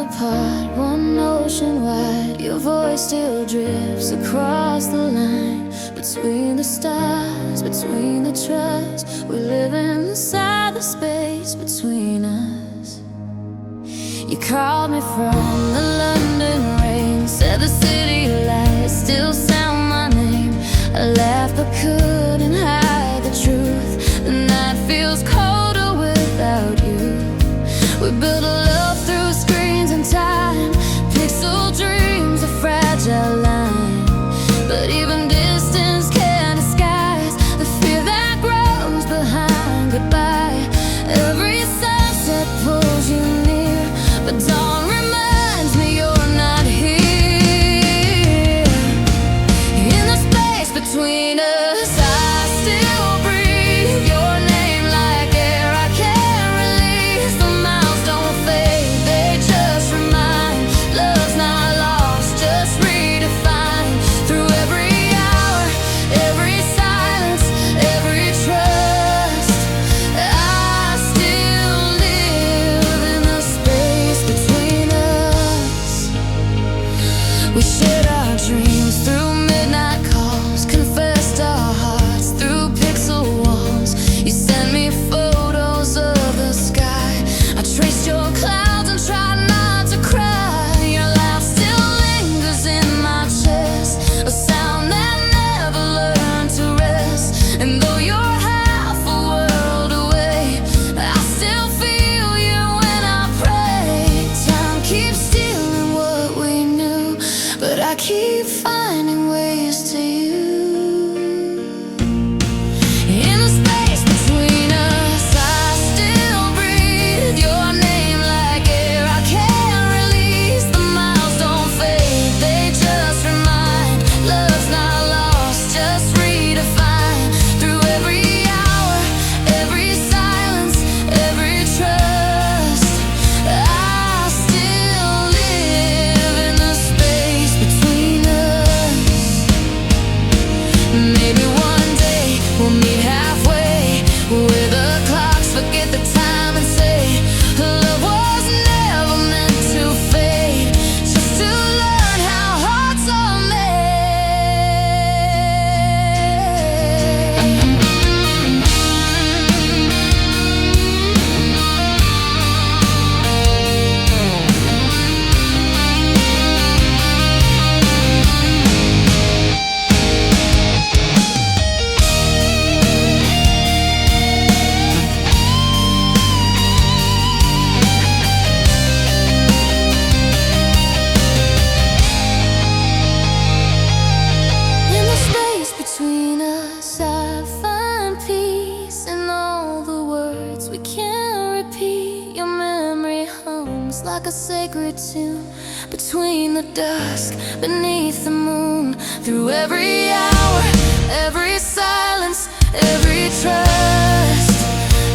apart, one ocean wide. Your voice still drifts across the line, between the stars, between the trust. We live inside the space between us. You called me from the London rain, said the city lights still sound my name. I laughed but couldn't hide the truth. The night feels colder without you. We built a love through screens and time. Pixel dreams, a fragile line, but even distance can't disguise the fear that grows behind goodbye. Every sunset pulls you near, but dawn reminds me you're not here. In the space between us, I still breathe your name like air I can't release. The miles don't fade, they just remind. Love's not lost, just redefined. Through every hour, every silence, every trust, I still live in the space between us. We shared our dreams through midnight calls, confessed our hearts through pixel walls. You sent me photos of the sky. I traced your clouds and tried not to cry. Your laugh still lingers in my chest, a sound that never learned to rest. And though you're half a world away, I still feel you when I pray. Time keeps stealing what we knew, but I keep finding ways to you. In the space between us, I still breathe your name like air I can't release. The miles don't fade, they just remind. Love's not lost, just redefined. Through every hour, every silence, every trust, I still live in the space between us. Maybe one day we'll meet halfway, where the clocks forget the time and say love was never meant to fade, just to learn how hearts are in the space between us. I find peace in all the words we can't repeat. Your memory hums like a sacred tune between the dusk, beneath the moon. Through every hour, every silence, every trust,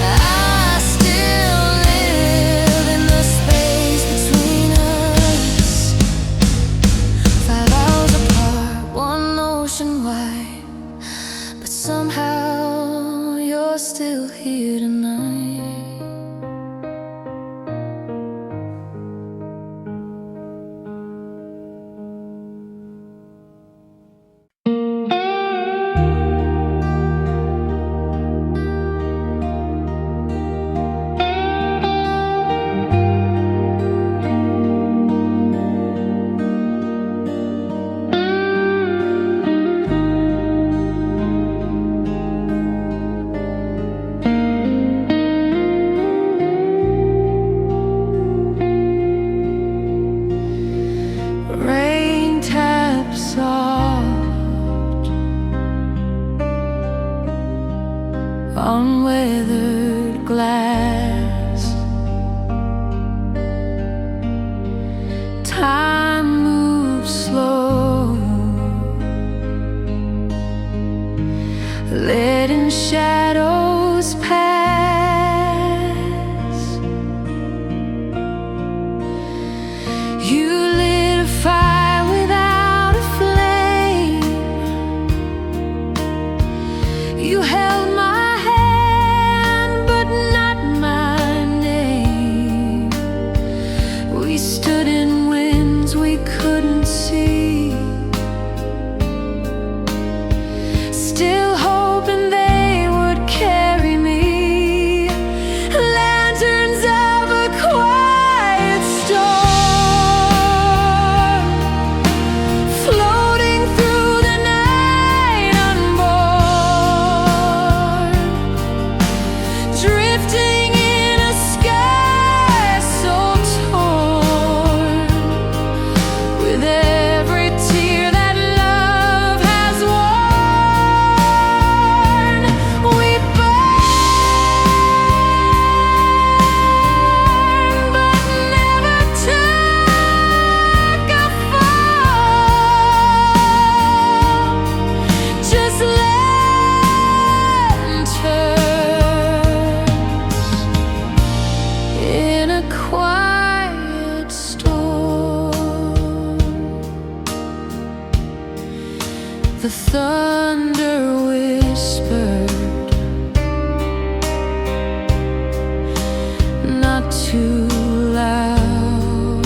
I still live in the space between us. 5 hours apart, one ocean wide, but somehow you're still here tonight. The thunder whispered, not too loud,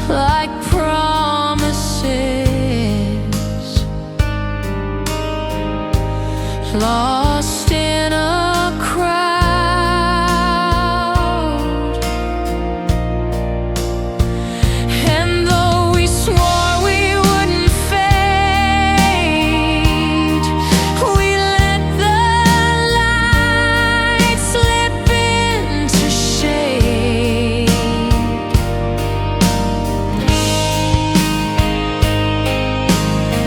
like promises lost in a crowd. And though we swore we wouldn't fade, we let the light slip into shade.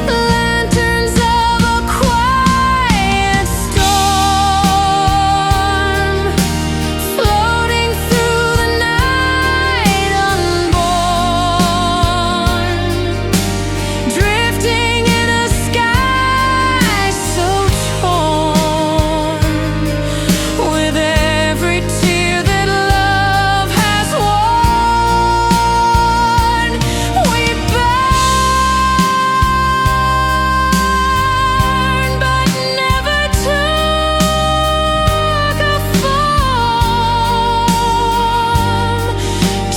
Lanterns of a quiet storm, floating through the night unborn, drifting in a sky so torn. With every tear that love has worn, we burn, but never took a form,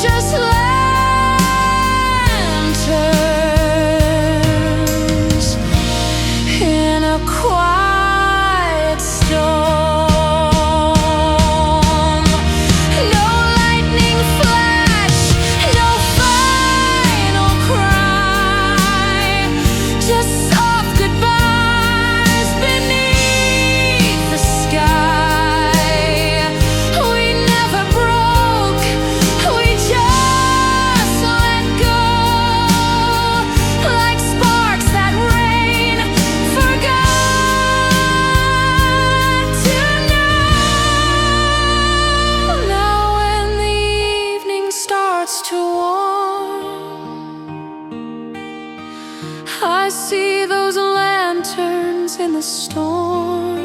just lanterns in a quiet storm. No lightning flash, no final cry, just soft goodbyes beneath the sky. We never broke, we just let go, like sparks that rain forgot to know. Now when the evening starts to warm, I see those lanterns in the storm,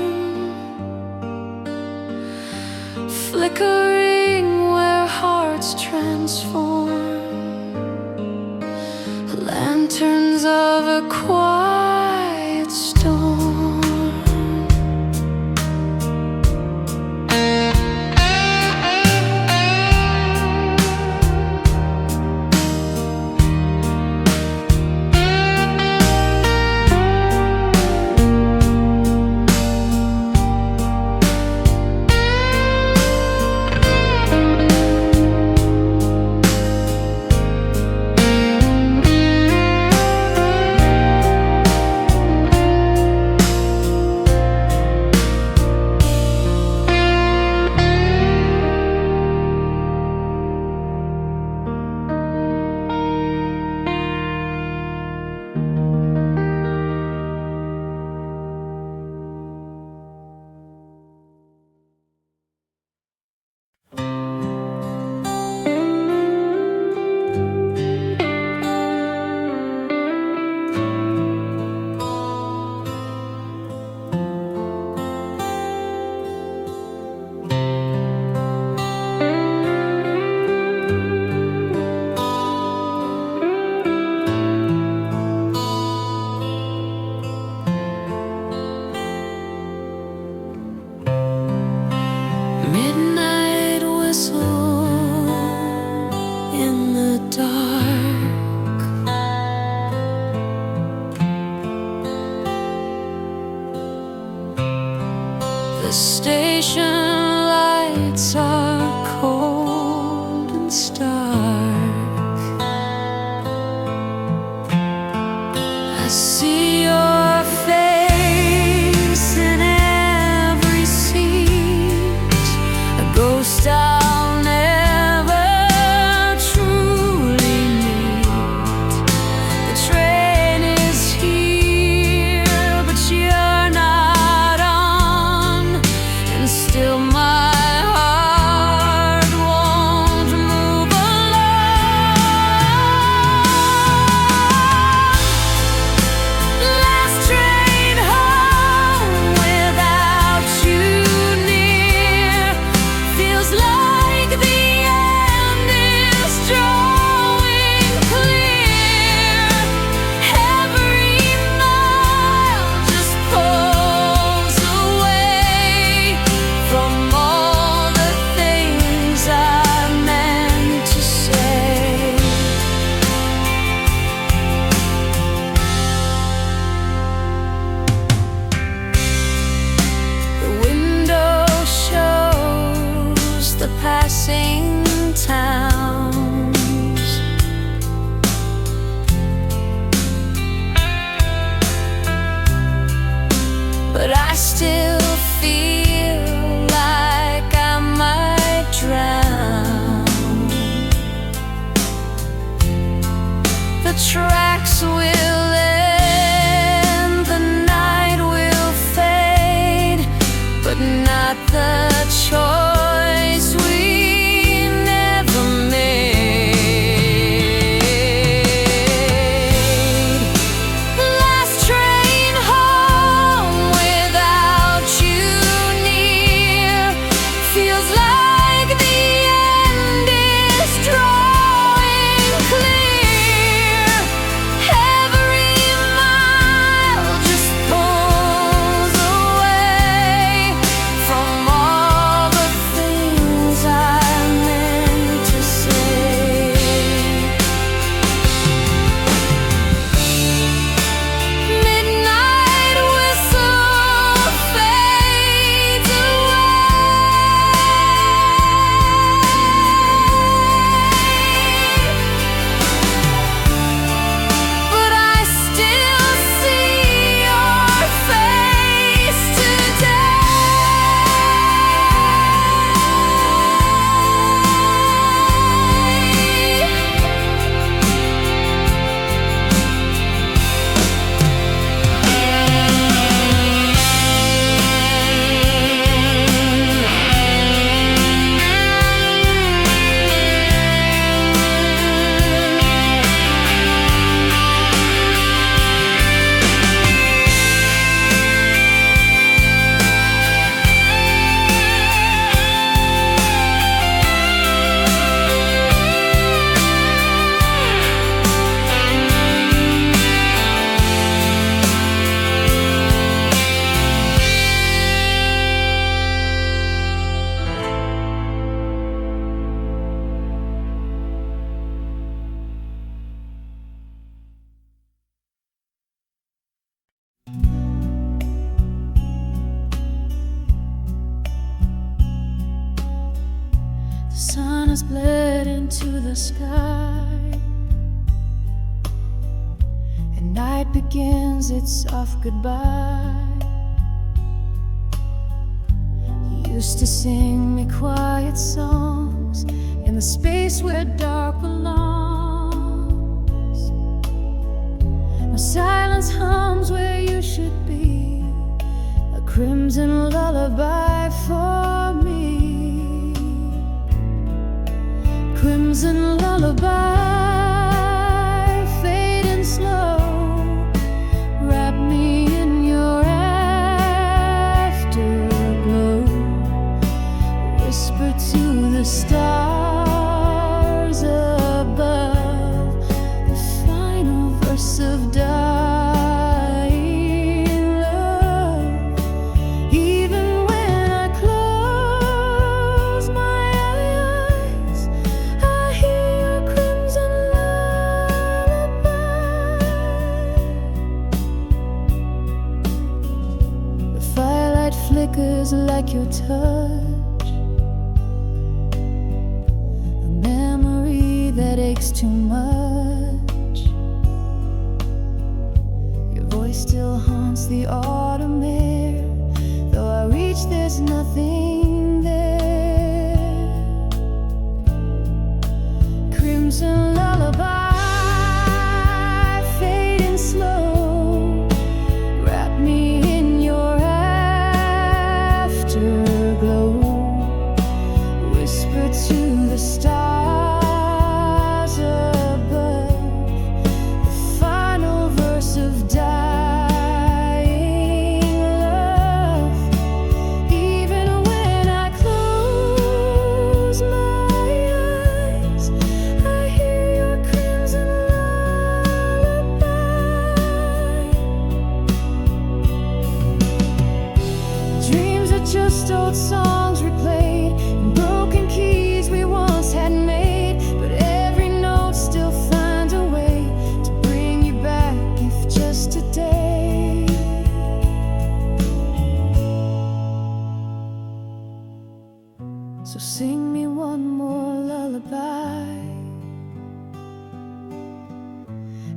flickering where hearts transform. Lanterns of a quiet storm. Midnight whistle in the dark, the station lights are cold and stark. I see your face in every seat, a ghost I'll never truly meet. The train is here, but you're not on, and still my heart won't move alone. the tracks will end, the night will fade, but not the choice we never made. Last train home without you near, feels like the end is drawing clear. Every mile just pulls away from all the things I meant to say. Midnight whistle fades away, but I still see your face The sun has bled into the sky, and night begins its soft goodbye. You used to sing me quiet songs in the space where dark belongs. Now silence hums where you should be, a crimson lullaby for me. Crimson lullaby, fading slow, wrap me in your afterglow. Whisper to the stars above, the final verse of dying love. Even when I close my eyes, I hear your crimson lullaby. The firelight flickers like your touch, a memory that aches too much. Your voice still haunts the autumn air, though I reach there's nothing there. Crimson lullaby, fading slow, wrap me in your afterglow. Whisper to the stars above, the final verse of dying love. Even when I close my eyes, I hear your crimson lullaby. Dreams are just old songs replayed, and broken keys we once had made, but every note still finds a way to bring you back, if just today. So sing me one more lullaby,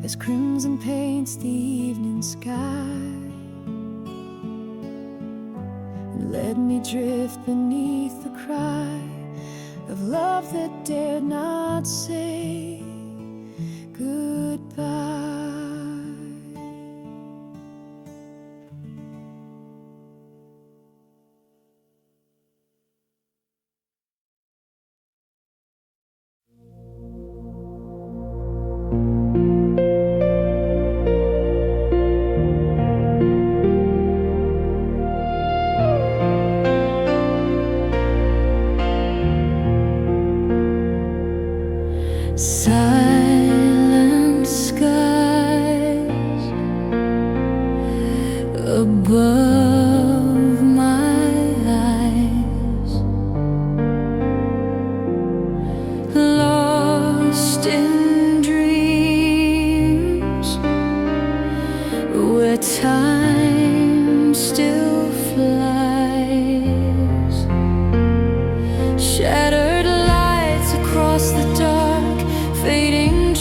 as crimson paints the evening sky. Let me drift beneath the cry of love that dared not say goodbye. Silent skies above my eyes, lost in dreams where time still flies. Shattered lights across the dark, fading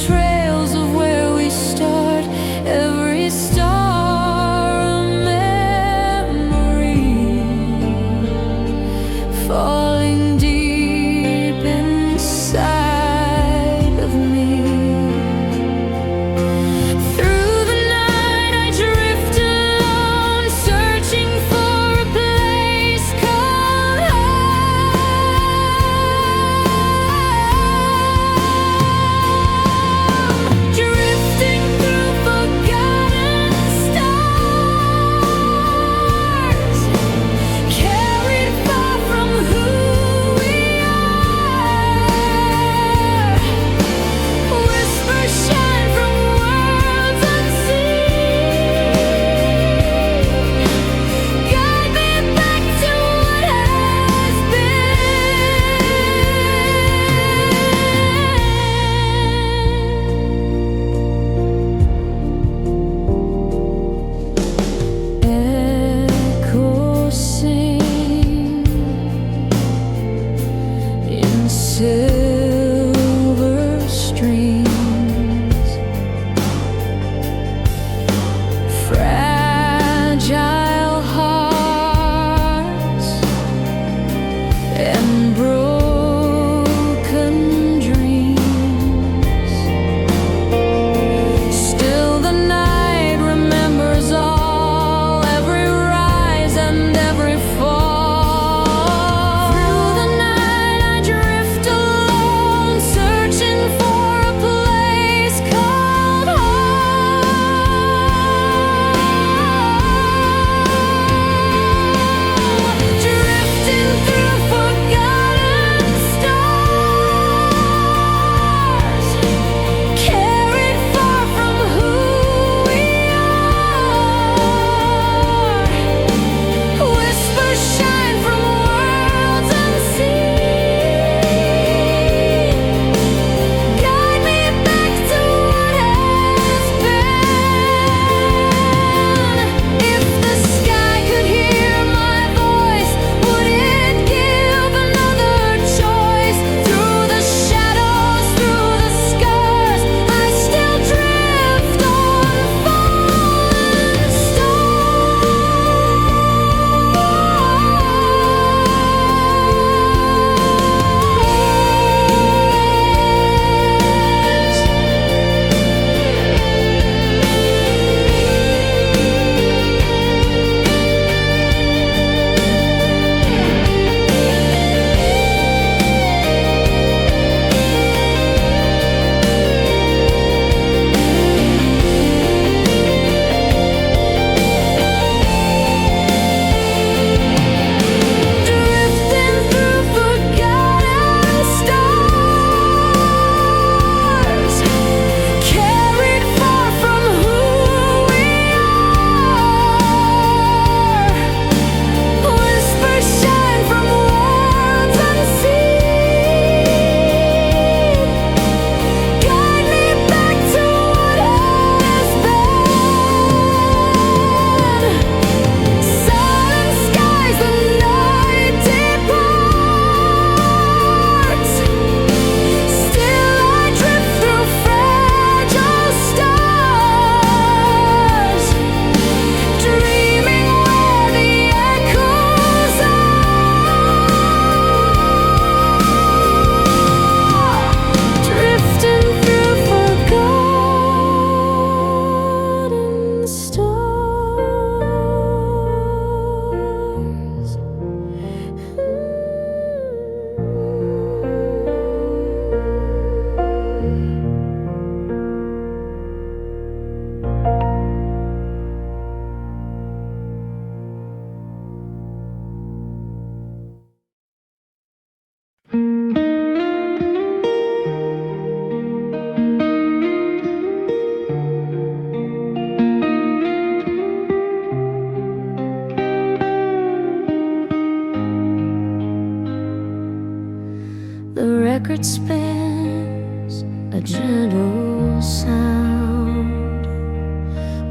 gentle sound,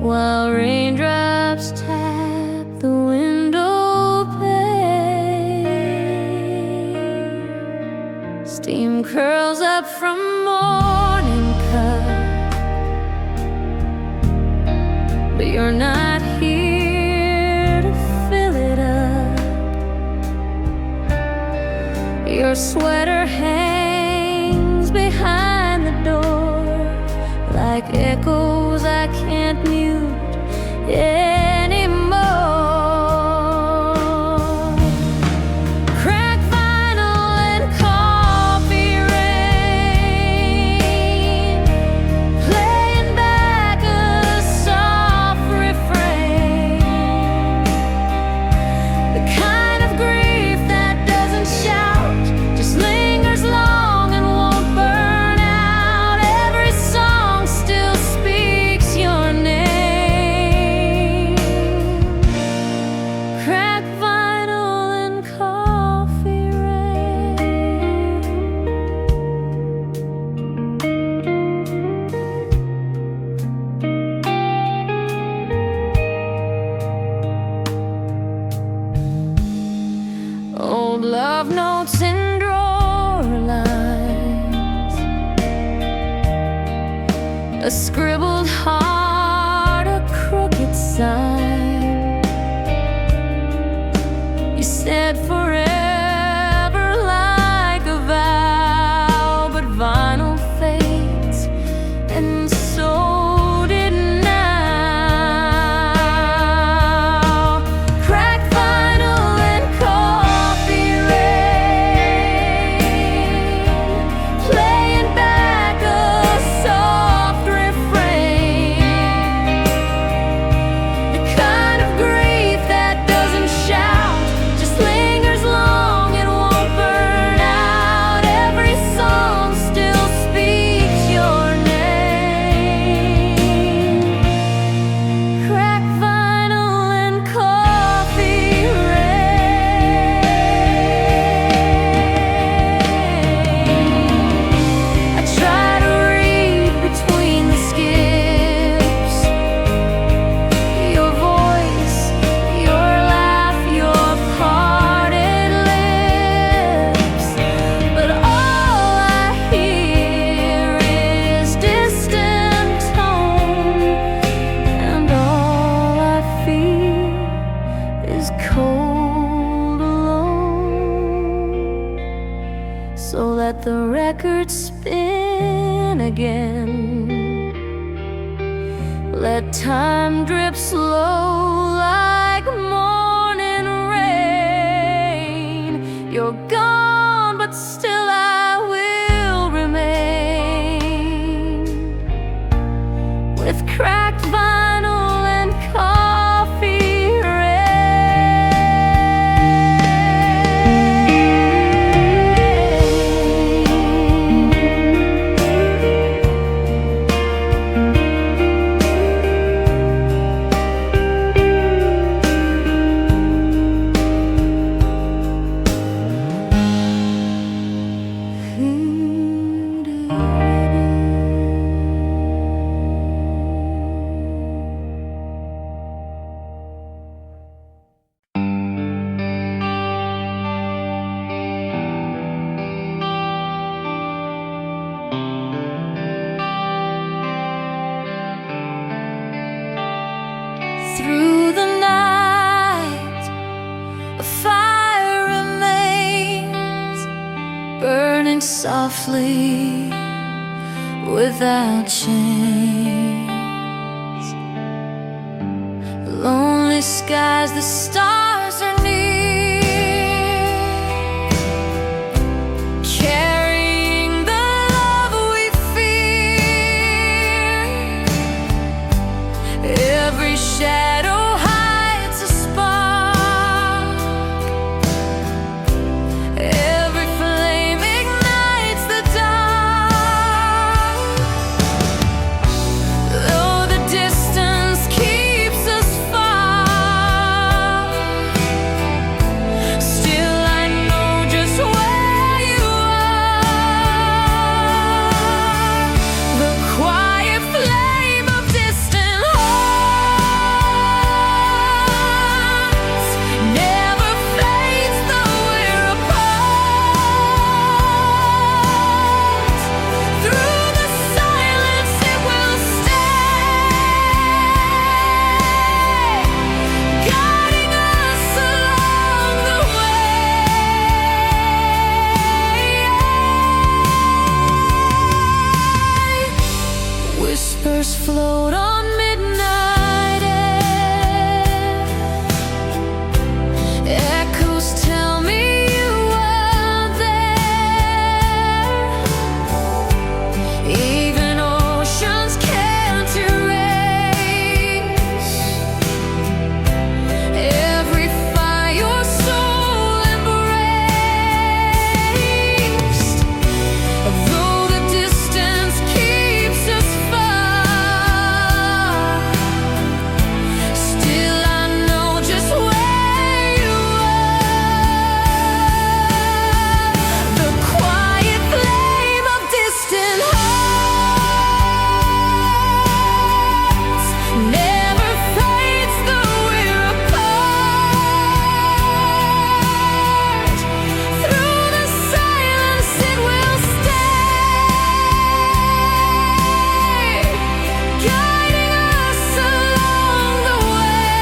while raindrops tap the window pane. Steam curls up from morning cup, but you're not here to fill it up. Your sweater hangs behind the door like echoes I can't mute anymore. Cracked vinyl and coffee rain, playing back a soft refrain, the kind of grief that doesn't shout, just lingers long and won't burn out. Every song still speaks your name. Cracked vinyl and coffee rain. Old love notes in drawer lines, a scribbled heart, a crooked sign. You said forever like a vow, but vinyl fades, and so did now. Cracked vinyl and coffee rain, playing back a soft refrain, the kind of grief that doesn't shout, just lingers long and won't burn out. Every song still speaks your name. Cracked vinyl and coffee rain. I try to read between the skips, your voice, your laugh, your parted lips, but all I hear is distant tone, and all I feel is cold alone. So let the record spin again, let time drip slow like morning rain. You're gone, but still I will remain, with cracked vinyl and coffee rain. Through the night, a fire remains, burning softly without chains. Lonely skies, the stars are near, carrying the love we fear. Every shadow hides a spark, every flame ignites the dark. Though the distance keeps us far, Tears float on midnight air. Echoes tell me you were there. Even oceans can't erase every fire your soul embraced. Though the distance keeps us far, still I know just where you are. The quiet flame of distant hearts never fades though we're apart. Through the silence it will stay, guiding us along the way.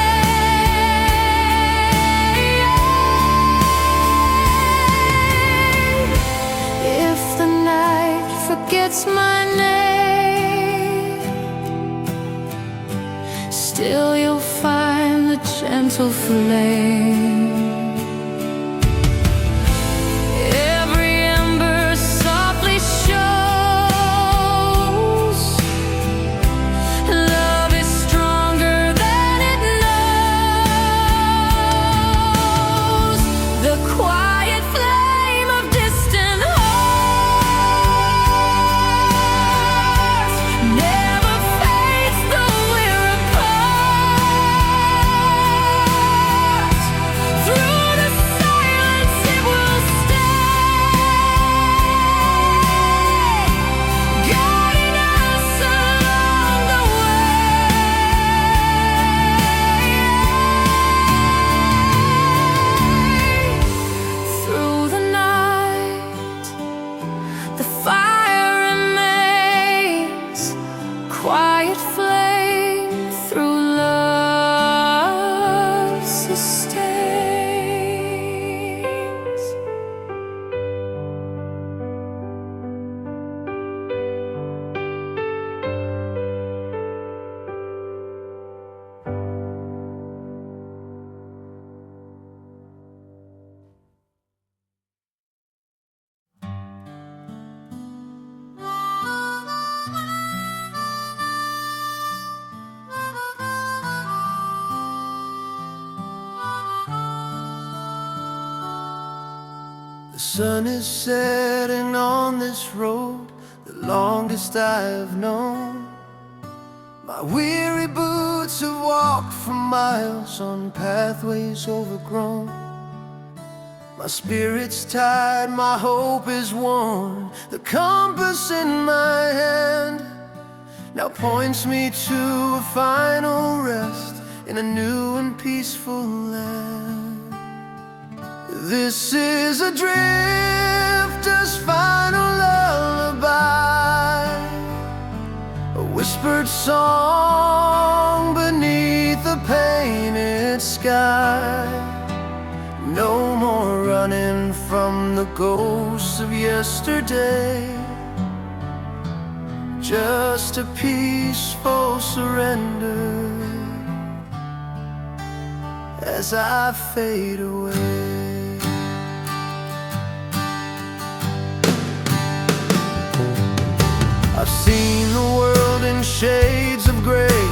If the night forgets my name, still you'll find the gentle flame. Every ember softly shows love is stronger than it knows. The quiet flame of distant hearts never fades though we're apart. Through the silence it will stay, guiding us along the way. Through the night the fire remains, quiet flame through love sustains. The sun is setting on this road, the longest I've known. My weary boots have walked for miles on pathways overgrown. My spirit's tired, my hope is worn. The compass in my hand now points me to a final rest in a new and peaceful land. This is a drifter's final lullaby, a whispered song beneath the painted sky. No more running from the ghosts of yesterday, just a peaceful surrender as I fade away. I've seen the world in shades of gray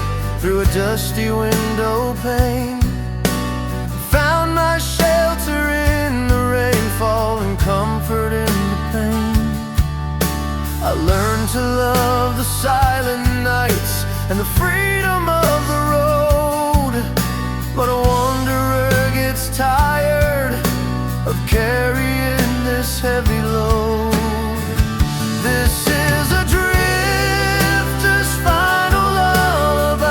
through a dusty window pane, found my shelter in the rainfall and comfort in the pain. I learned to love the silent nights and the freedom of the road, but a wanderer gets tired of carrying this heavy load. This is a drifter's final lullaby,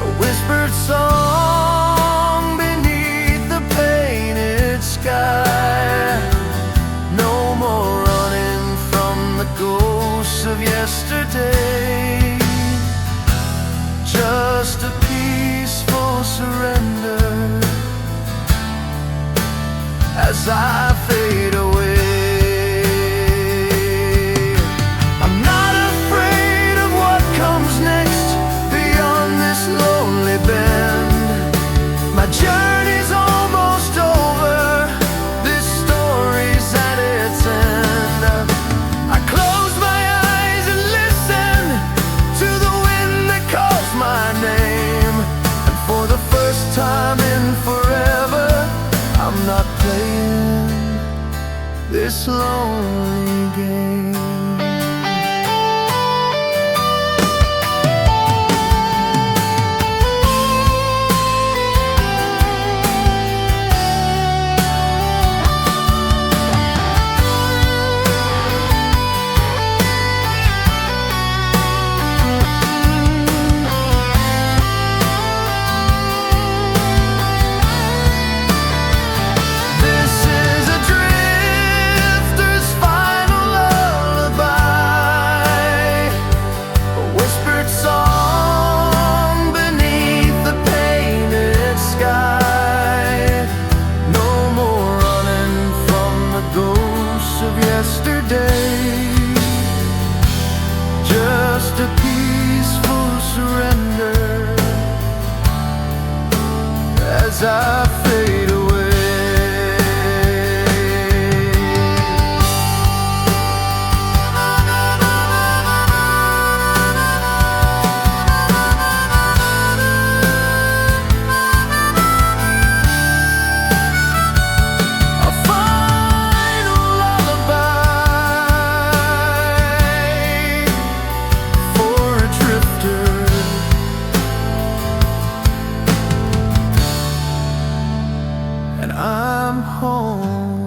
a whispered song beneath the painted sky. No more running from the ghosts of yesterday, just a peaceful surrender as I fade away. I'm not afraid this lonely game. Just a peaceful surrender as I fade away. I'm home.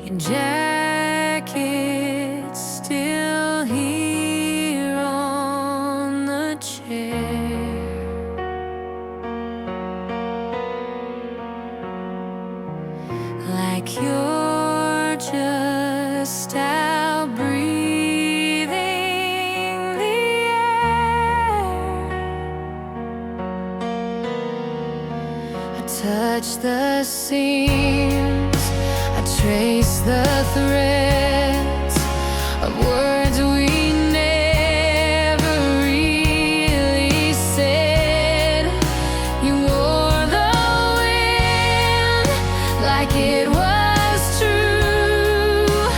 Your jacket's still here on the chair. Like you're just out breathing the air. I touch the seams, I trace the threads of words we never really said. You wore the wind like it was true,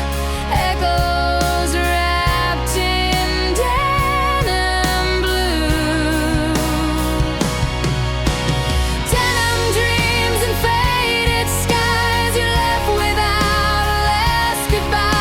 echoes wrapped in denim blue. Denim dreams and faded skies, you left without a last goodbye.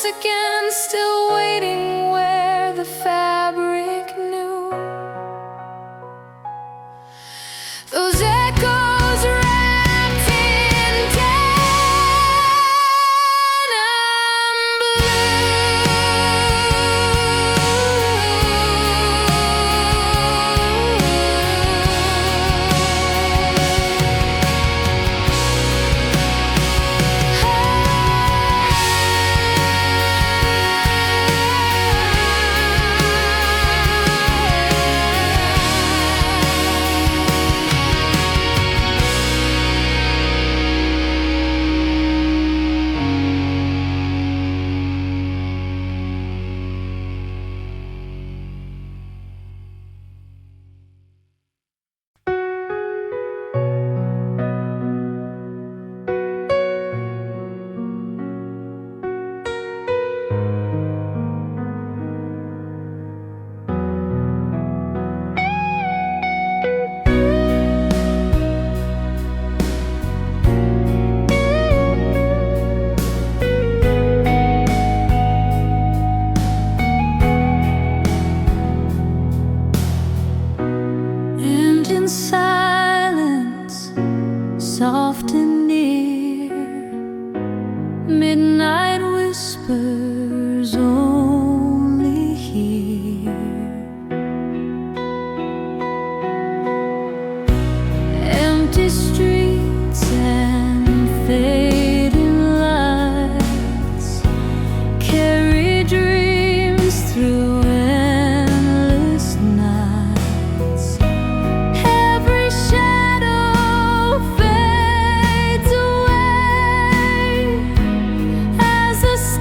once again, still waiting where the fabric knew. Those echoes wrapped in denim silence, soft and near, midnight whisper